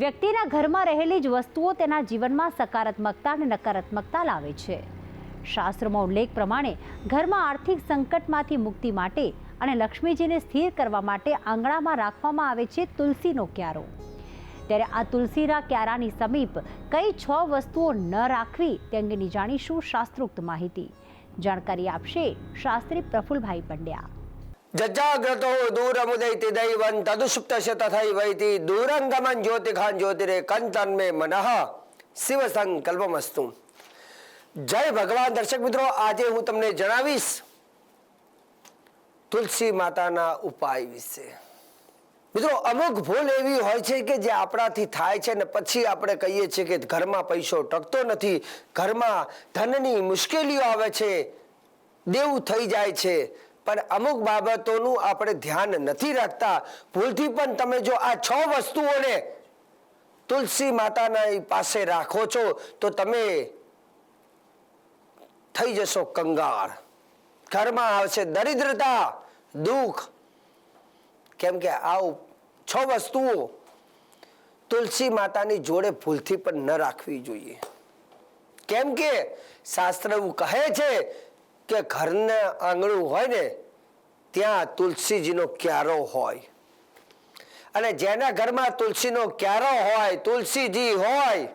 વ્યક્તિના ઘરમાં રહેલી જ વસ્તુઓ તેના જીવનમાં સકારાત્મકતા અને નકારાત્મકતા લાવે છે. શાસ્ત્રોમાં ઉલ્લેખ પ્રમાણે ઘરમાં આર્થિક સંકટમાંથી મુક્તિ માટે અને લક્ષ્મીજીને સ્થિર કરવા માટે આંગણામાં રાખવામાં આવે છે તુલસીનો ક્યારો. ત્યારે આ તુલસીના ક્યારાની સમીપ કઈ 6 વસ્તુઓ ન રાખવી તે અંગેની જાણીશું શાસ્ત્રોક્ત માહિતી. જાણકારી આપશે શાસ્ત્રી પ્રફુલભાઈ પંડ્યા. જજાગ્રતો દૂરમુદૈતિ દૈવં તદુષુપ્તસ્ય તથૈવૈતિ દૂરંગમન જ્યોતિખાન જ્યોતિરે કંચન મે મનઃ શિવ સંકલ્પમસ્તુ. જય ભગવાન. દર્શક મિત્રો, આજે હું તમને જણાવીશ તુલસી માતાના ઉપાય વિશે. મિત્રો, અમુક ભૂલ એવી હોય છે કે જે આપણાથી થાય છે ને પછી આપણે કહીએ છીએ કે ઘરમાં પૈસો ટકતો નથી, ઘરમાં ધનની મુશ્કેલીઓ આવે છે, દેવું થઈ જાય છે. પણ અમુક બાબતોનું આપણે ધ્યાન નથી રાખતા. ભૂલથી પણ તમે જો આ 6 વસ્તુઓને તુલસી માતાના પાસે રાખો છો તો તમે થઈ જશો કંગાળ. ઘરમાં આવશે દરિદ્રતા, દુઃખ. કેમ કે આ 6 વસ્તુઓ તુલસી માતાની જોડે ભૂલથી પણ ન રાખવી જોઈએ. કેમ કે શાસ્ત્ર એવું કહે છે કે ઘરને આંગણું હોય ને ત્યાં તુલસીજીનો ક્યારો હોય, અને જેના ઘરમાં તુલસીનો ક્યારો હોય, તુલસીજી હોય,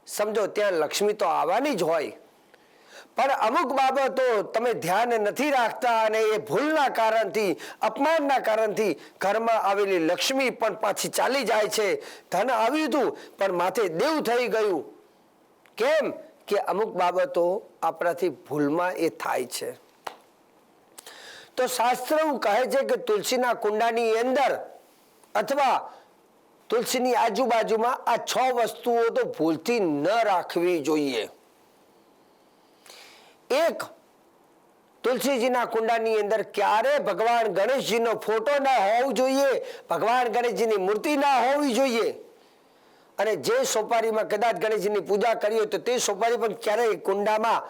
સમજો ત્યાં લક્ષ્મી તો આવવાની જ હોય. પણ અમુક બાબતો તમે ધ્યાન નથી રાખતા અને એ ભૂલના કારણથી, અપમાનના કારણથી ઘરમાં આવેલી લક્ષ્મી પણ પાછી ચાલી જાય છે. ધન આવ્યું હતું પણ માથે દેવ થઈ ગયું. કેમ કે અમુક બાબતો આપણાથી ભૂલમાં એ થાય છે. તો શાસ્ત્ર એવું કહે છે કે તુલસીના કુંડાની અંદર અથવા તુલસીની આજુબાજુમાં આ 6 વસ્તુઓ તો ભૂલથી ન રાખવી જોઈએ. એક, તુલસીજીના કુંડાની અંદર ક્યારે ભગવાન ગણેશજીનો ફોટો ના હોવો જોઈએ, ભગવાન ગણેશજીની મૂર્તિ ના હોવી જોઈએ. અને જે સોપારીમાં કદાચ ગણેશજીની પૂજા કરી હોય તો તે સોપારી પણ ક્યારેય કુંડામાં,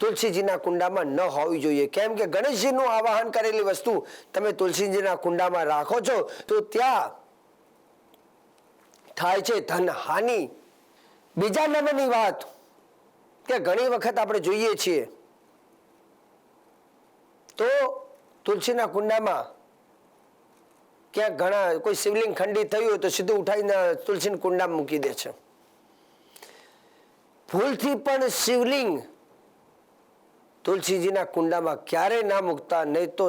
તુલસીજીના કુંડામાં ન હોવી જોઈએ. કેમ કે ગણેશજીનું આવાહન કરેલી વસ્તુ તમે તુલસીજીના કુંડામાં રાખો છો તો ત્યાં થાય છે ધન હાનિ. બીજા નંબરની વાત કે ઘણી વખત આપણે જોઈએ છીએ તો તુલસીના કુંડામાં ક્યાંક ઘણા કોઈ શિવલિંગ ખંડિત થયું હોય તો સીધું ઉઠાવીને તુલસીના કુંડામાં મૂકી દે છે. ભૂલથી પણ શિવલિંગ તુલસીજીના કુંડામાં ક્યારે ના મૂકતા, નહીં તો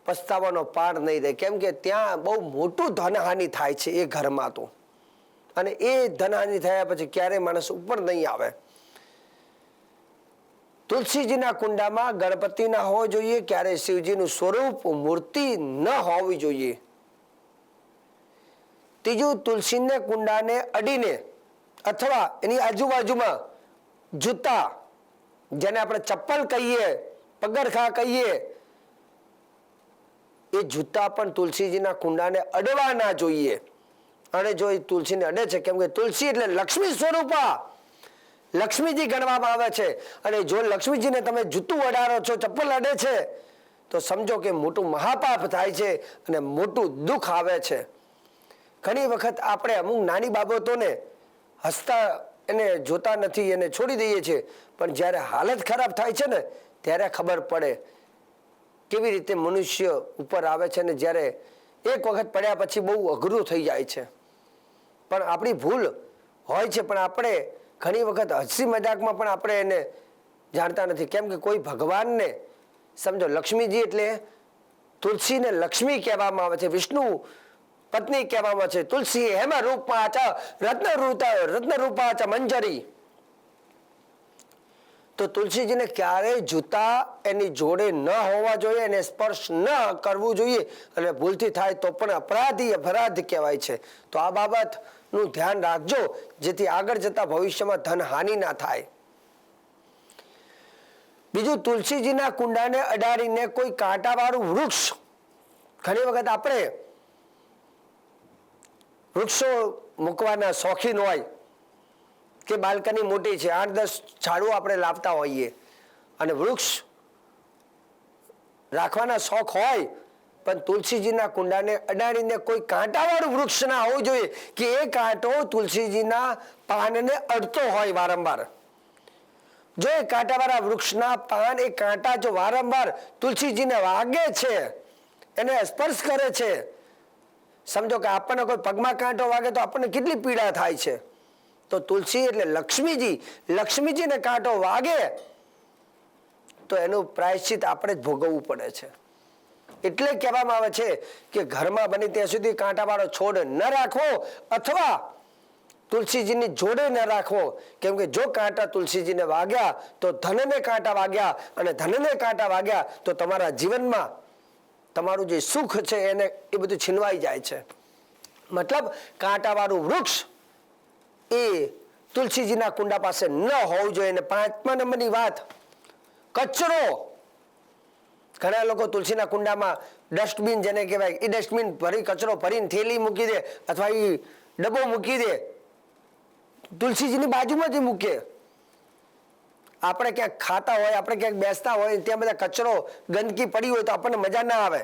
પસ્તાવાનો પાર નહીં રહે. કેમ કે ત્યાં બહુ મોટું ધનહાનિ થાય છે એ ઘરમાં તો, અને એ ધનહાનિ થયા પછી ક્યારેય માણસ ઉપર નહીં આવે. તુલસીજીના કુંડામાં ગણપતિ ના હોવો જોઈએ, ક્યારે શિવજીનું સ્વરૂપ, મૂર્તિ ન હોવી જોઈએ. ત્રીજું, તુલસીને કુંડાને અડીને અથવા એની આજુબાજુમાં જૂતા, જેને આપણે ચપ્પલ કહીએ, પગરખા કહીએ, એ જૂતા પણ તુલસીજીના કુંડાને અડવા ના જોઈએ. અને જો એ તુલસીને અડે છે, કેમ કે તુલસી એટલે લક્ષ્મી સ્વરૂપા, લક્ષ્મીજી ગણવામાં આવે છે. અને જો લક્ષ્મીજીને તમે જૂતું અડાડો છો, ચપ્પલ અડે છે, તો સમજો કે મોટું મહાપાપ થાય છે અને મોટું દુઃખ આવે છે. ઘણી વખત આપણે અમુક નાની બાબતોને હસતા એને જોતા નથી, એને છોડી દઈએ છીએ. પણ જ્યારે હાલત ખરાબ થાય છે ને ત્યારે ખબર પડે કેવી રીતે મનુષ્ય ઉપર આવે છે. ને જ્યારે એક વખત પડ્યા પછી બહુ અઘરું થઈ જાય છે. પણ આપણી ભૂલ હોય છે, પણ આપણે ઘણી વખત હસી મજાકમાં પણ આપણે એને જાણતા નથી. કેમ કે કોઈ ભગવાનને સમજો, લક્ષ્મીજી એટલે તુલસીને લક્ષ્મી કહેવામાં આવે છે, વિષ્ણુ પત્ની કહેવામાં આવે છે. તુલસી હેમ રૂપા ચ રત્ન રૂપા ચ મંજરી. તો તુલસીજીને ક્યારેય જૂતા એની જોડે ન હોવા જોઈએ, એને સ્પર્શ ન કરવું જોઈએ. અને ભૂલથી થાય તો પણ અપરાધ કહેવાય છે. તો આ બાબતનું ધ્યાન રાખજો, જેથી આગળ જતા ભવિષ્યમાં ધન હાનિ ના થાય. બીજું, તુલસીજીના કુંડાને અડાડીને કોઈ કાંટાવાળું વૃક્ષ, ઘણી વખત આપણે વૃક્ષો મૂકવાના શોખીન હોય કે બાલ્કની મોટી છે, 8-10 ઝાડું આપણે લાવતા હોઈએ અને વૃક્ષ રાખવાના શોખ હોય, પણ તુલસીજીના કુંડાને અડાડીને કોઈ કાંટાવાળું વૃક્ષ ના હોવું જોઈએ કે એ કાંટો તુલસીજીના પાનને અડતો હોય વારંવાર. જો એ કાંટાવાળા વૃક્ષના પાન એ કાંટા જો વારંવાર તુલસીજીને વાગે છે, એને સ્પર્શ કરે છે, સમજો કે આપણને કોઈ પગમાં કાંટો વાગે તો આપણને કેટલી પીડા થાય છે. તો તુલસી એટલે લક્ષ્મીજી, લક્ષ્મીજીને કાંટો વાગે તો એનું પ્રાયશ્ચિત આપણે જ ભોગવવું પડે છે. એટલે કહેવામાં આવે છે કે ઘરમાં બને ત્યાં સુધી કાંટાવાળો છોડ ન રાખવો અથવા તુલસીજીની જોડે ન રાખવો. કેમ કે જો કાંટા તુલસીજીને વાગ્યા તો ધનને કાંટા વાગ્યા, અને ધનને કાંટા વાગ્યા તો તમારા જીવનમાં તમારું જે સુખ છે એને એ બધું છીનવાઈ જાય છે. મતલબ કાંટાવાળું વૃક્ષ એ તુલસીજીના કુંડા પાસે ન હોવું જોઈએ. અને 5મા નંબરની વાત, કચરો. ઘણા લોકો તુલસીના કુંડામાં ડસ્ટબિન જેને કહેવાય એ ડસ્ટબિન ભરી કચરો ભરીને થેલી મૂકી દે અથવા એ ડબ્બો મૂકી દે, તુલસીજીની બાજુમાં જ મૂકે. આપણે ક્યાંક ખાતા હોય, આપણે ક્યાંક બેસતા હોય, ત્યાં બધા કચરો ગંદકી પડી હોય તો આપણને મજા ના આવે.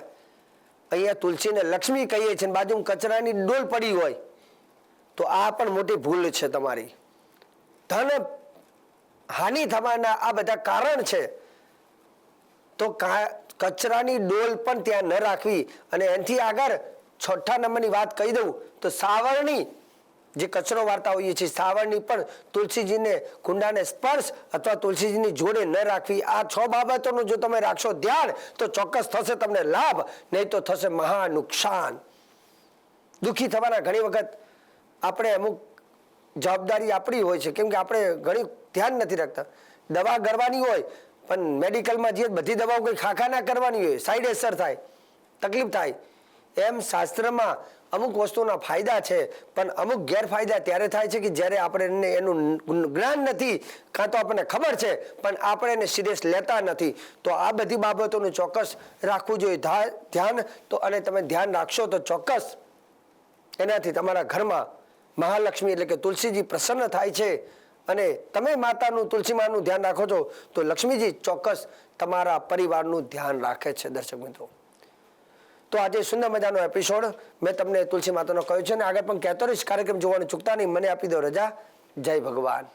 અહીંયા તુલસીને લક્ષ્મી કહીએ છીએ, બાજુમાં કચરાની ડોલ પડી હોય તો આ પણ મોટી ભૂલ છે તમારી. ધન હાનિ થવાના આ બધા કારણ છે. તો કચરાની ડોલ પણ ત્યાં ન રાખવી. અને એનાથી આગળ 6થા નંબરની વાત કહી દઉં તો સાવરણી, જે કચરો વાળતા હોઈએ છીએ, સાવરણી પણ તુલસીજીને કુંડાને સ્પર્શ અથવા તુલસીજીની જોડે ન રાખવી. આ 6 બાબતોનું જો તમે રાખશો ધ્યાન તો ચોક્કસ થશે તમને લાભ, નહીં તો થશે મહા નુકસાન. દુઃખી થવાના ઘણી વખત આપણે અમુક જવાબદારી આપણી હોય છે, કેમ કે આપણે ઘણી ધ્યાન નથી રાખતા. દવા કરવાની હોય પણ મેડિકલમાં જઈએ બધી દવાઓ કોઈ ખાખા ના કરવાની હોય, સાઈડ અસર થાય, તકલીફ થાય. એમ શાસ્ત્રમાં અમુક વસ્તુના ફાયદા છે પણ અમુક ગેરફાયદા ત્યારે થાય છે કે જ્યારે આપણે એનું જ્ઞાન નથી, કાં તો આપણને ખબર છે પણ આપણે એને સિરિયસ લેતા નથી. તો આ બધી બાબતોનું ચોક્કસ રાખવું જોઈએ ધ્યાન. તો અને તમે ધ્યાન રાખશો તો ચોક્કસ એનાથી તમારા ઘરમાં મહાલક્ષ્મી એટલે કે તુલસીજી પ્રસન્ન થાય છે. અને તમે માતાનું, તુલસી માનું ધ્યાન રાખો છો તો લક્ષ્મીજી ચોક્કસ તમારા પરિવારનું ધ્યાન રાખે છે. દર્શક મિત્રો, તો આજે સુંદર મજાનો એપિસોડ મેં તમને તુલસી માતાનો કહ્યું છે, અને આગળ પણ કહેતો રહીશ. કાર્યક્રમ જોવાનું ચૂકતા નહીં. મને આપી દો રજા. જય ભગવાન.